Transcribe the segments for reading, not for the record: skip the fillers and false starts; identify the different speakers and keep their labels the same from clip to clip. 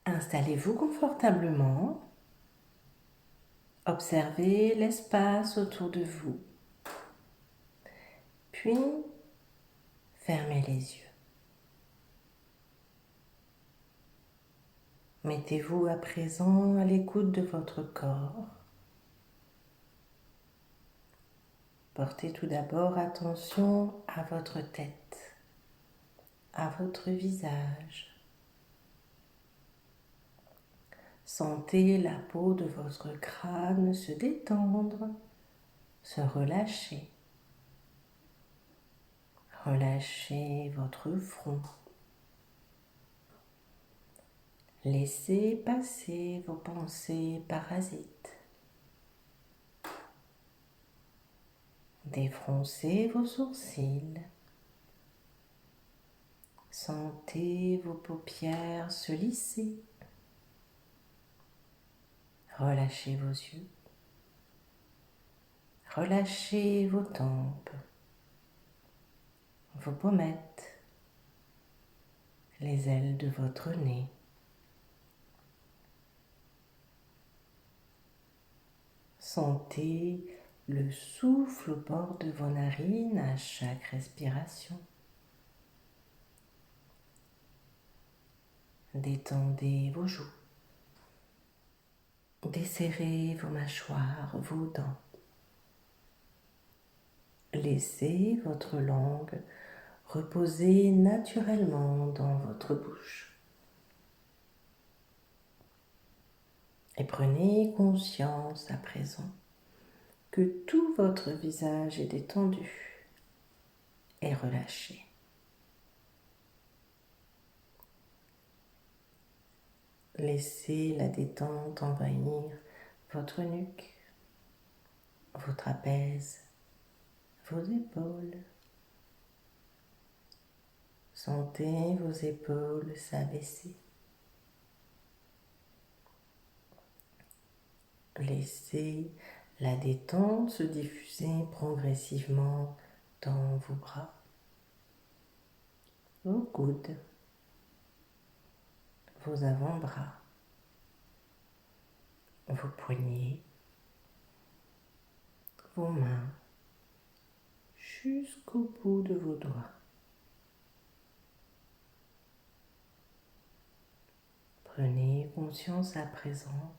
Speaker 1: Installez-vous confortablement. Observez l'espace autour de vous. Puis, fermez les yeux. Mettez-vous à présent à l'écoute de votre corps. Portez tout d'abord attention à votre tête, à votre visage. Sentez la peau de votre crâne se détendre, se relâcher. Relâchez votre front. Laissez passer vos pensées parasites. Défroncez vos sourcils. Sentez vos paupières se lisser. Relâchez vos yeux. Relâchez vos tempes, vos pommettes, les ailes de votre nez. Sentez le souffle au bord de vos narines à chaque respiration. Détendez vos joues. Desserrez vos mâchoires, vos dents. Laissez votre langue reposer naturellement dans votre bouche. Et prenez conscience à présent que tout votre visage est détendu et relâché. Laissez la détente envahir votre nuque, vos trapèzes, vos épaules. Sentez vos épaules s'abaisser. Laissez la détente se diffuser progressivement dans vos bras, vos coudes, vos avant-bras, vos poignets, vos mains, jusqu'au bout de vos doigts. Prenez conscience à présent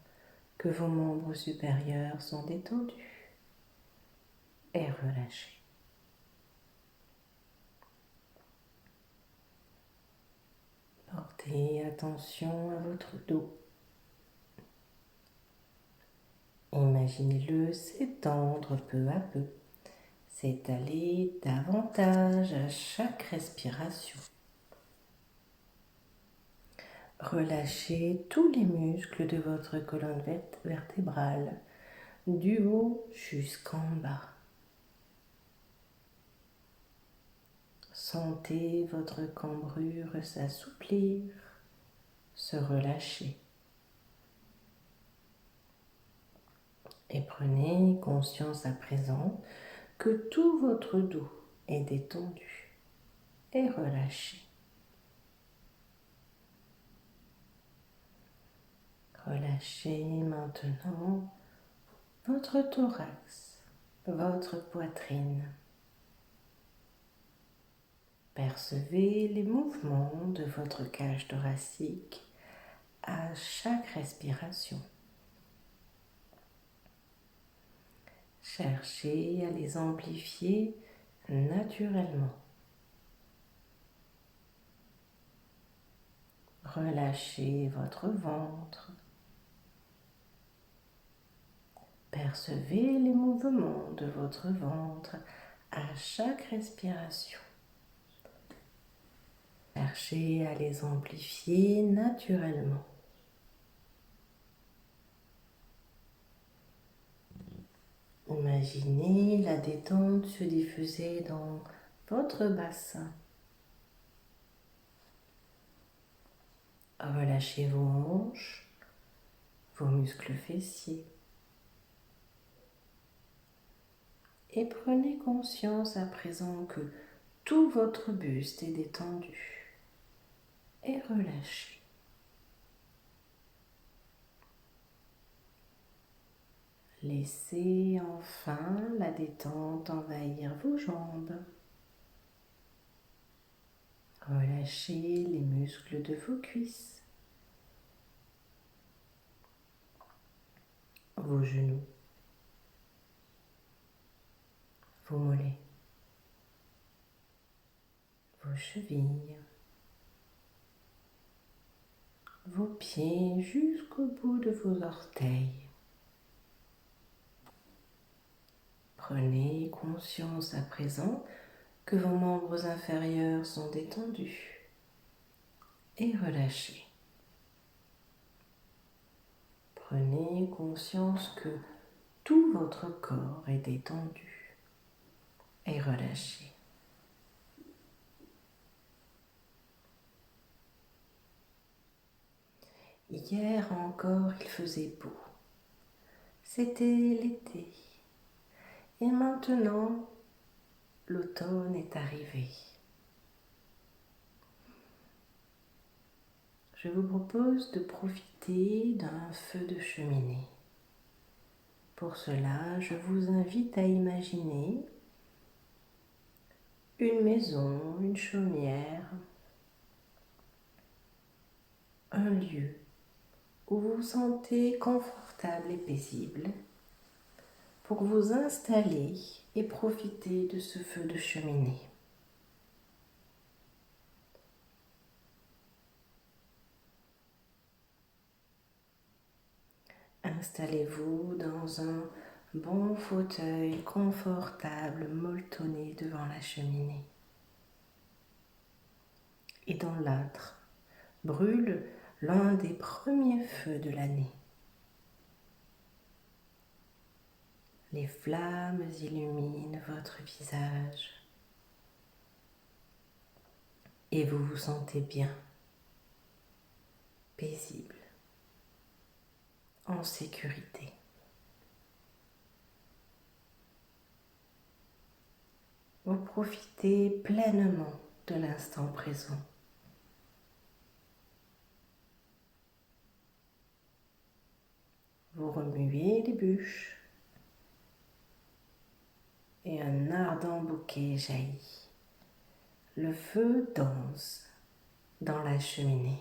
Speaker 1: que vos membres supérieurs sont détendus et relâchés. Portez attention à votre dos. Imaginez-le s'étendre peu à peu, s'étaler davantage à chaque respiration. Relâchez tous les muscles de votre colonne vertébrale, du haut jusqu'en bas. Sentez votre cambrure s'assouplir, se relâcher. Et prenez conscience à présent que tout votre dos est détendu et relâché. Relâchez maintenant votre thorax, votre poitrine. Percevez les mouvements de votre cage thoracique à chaque respiration. Cherchez à les amplifier naturellement. Relâchez votre ventre. Percevez les mouvements de votre ventre à chaque respiration. Cherchez à les amplifier naturellement. Imaginez la détente se diffuser dans votre bassin. Relâchez vos hanches, vos muscles fessiers. Et prenez conscience à présent que tout votre buste est détendu et relâché. Laissez enfin la détente envahir vos jambes. Relâchez les muscles de vos cuisses, vos genoux, vos mollets, vos chevilles, vos pieds jusqu'au bout de vos orteils. Prenez conscience à présent que vos membres inférieurs sont détendus et relâchés. Prenez conscience que tout votre corps est détendu et relâché. Hier encore, il faisait beau. C'était l'été. Et maintenant, l'automne est arrivé. Je vous propose de profiter d'un feu de cheminée. Pour cela, je vous invite à imaginer une maison, une chaumière, un lieu où vous vous sentez confortable et paisible pour vous installer et profiter de ce feu de cheminée. Installez-vous dans un bon fauteuil confortable molletonné devant la cheminée. Et dans l'âtre brûle l'un des premiers feux de l'année. Les flammes illuminent votre visage et vous vous sentez bien, paisible, en sécurité. Vous profitez pleinement de l'instant présent. Vous remuez les bûches et un ardent bouquet jaillit. Le feu danse dans la cheminée.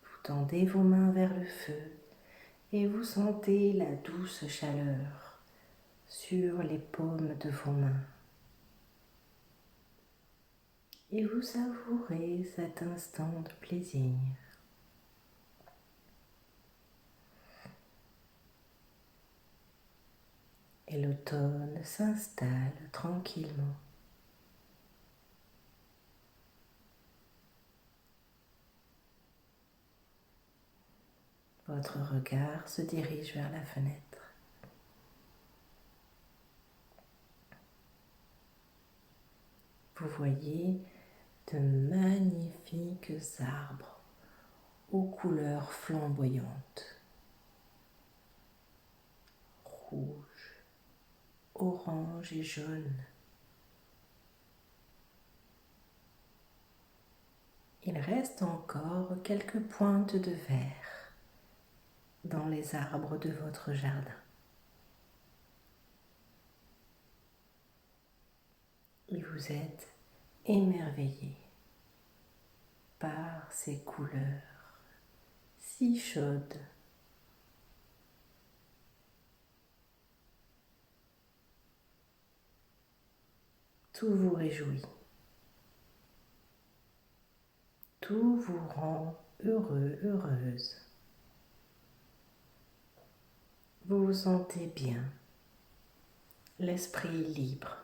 Speaker 1: Vous tendez vos mains vers le feu et vous sentez la douce chaleur sur les paumes de vos mains. Et vous savourez cet instant de plaisir. Et l'automne s'installe tranquillement. Votre regard se dirige vers la fenêtre. Vous voyez de magnifiques arbres aux couleurs flamboyantes. Rouge, orange et jaune. Il reste encore quelques pointes de vert dans les arbres de votre jardin. Et vous êtes émerveillé par ces couleurs si chaudes. Tout vous réjouit. Tout vous rend heureux, heureuse. Vous vous sentez bien, l'esprit libre.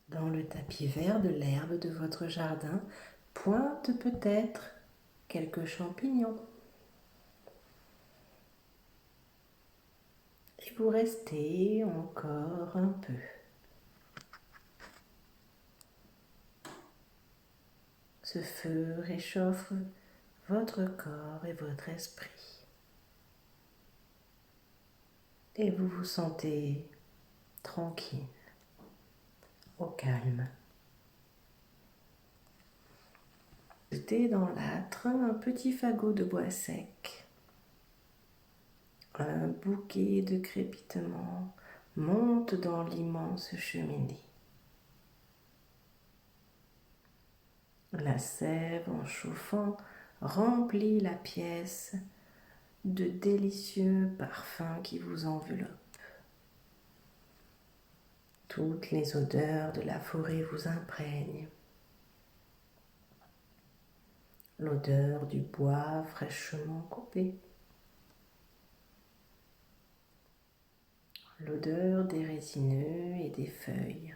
Speaker 1: Dans le tapis vert de l'herbe de votre jardin pointent peut-être quelques champignons. Et vous restez encore un peu. Ce feu réchauffe votre corps et votre esprit. et vous vous sentez tranquille, au calme. Jetez dans l'âtre un petit fagot de bois sec. Un bouquet de crépitements monte dans l'immense cheminée. La sève en chauffant remplit la pièce de délicieux parfums qui vous enveloppent. Toutes les odeurs de la forêt vous imprègnent. L'odeur du bois fraîchement coupé. L'odeur des résineux et des feuilles.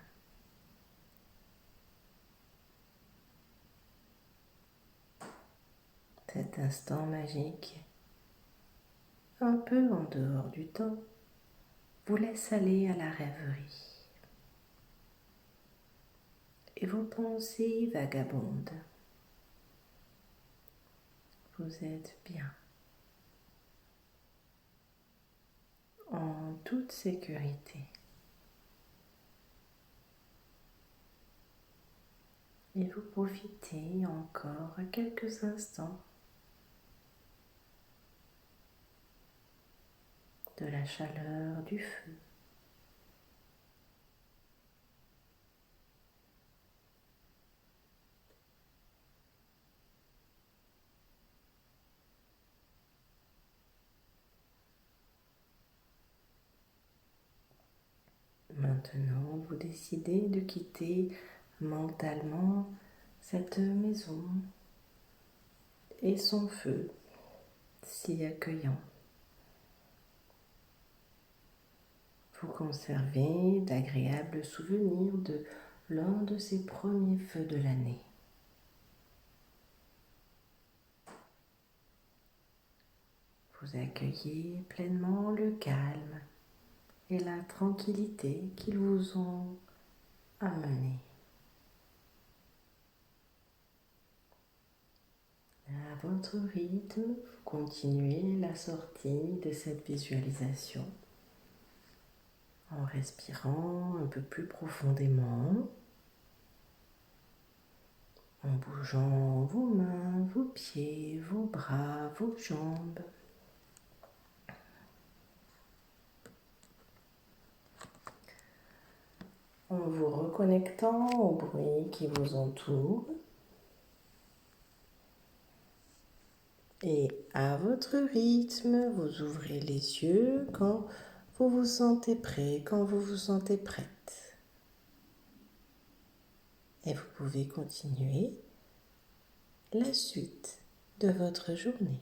Speaker 1: Cet instant magique, un peu en dehors du temps, vous laisse aller à la rêverie. Et vos pensées vagabondent. Vous êtes bien, en toute sécurité. Et vous profitez encore quelques instants de la chaleur du feu. Maintenant, vous décidez de quitter mentalement cette maison et son feu si accueillant. Vous conservez d'agréables souvenirs de l'un de ces premiers feux de l'année. Vous accueillez pleinement le calme et la tranquillité qu'ils vous ont amené. À votre rythme, vous continuez la sortie de cette visualisation en respirant un peu plus profondément, en bougeant vos mains, vos pieds, vos bras, vos jambes. En vous reconnectant au bruit qui vous entoure. Et à votre rythme, vous ouvrez les yeux quand vous vous sentez prêt, quand vous vous sentez prête. Et vous pouvez continuer la suite de votre journée.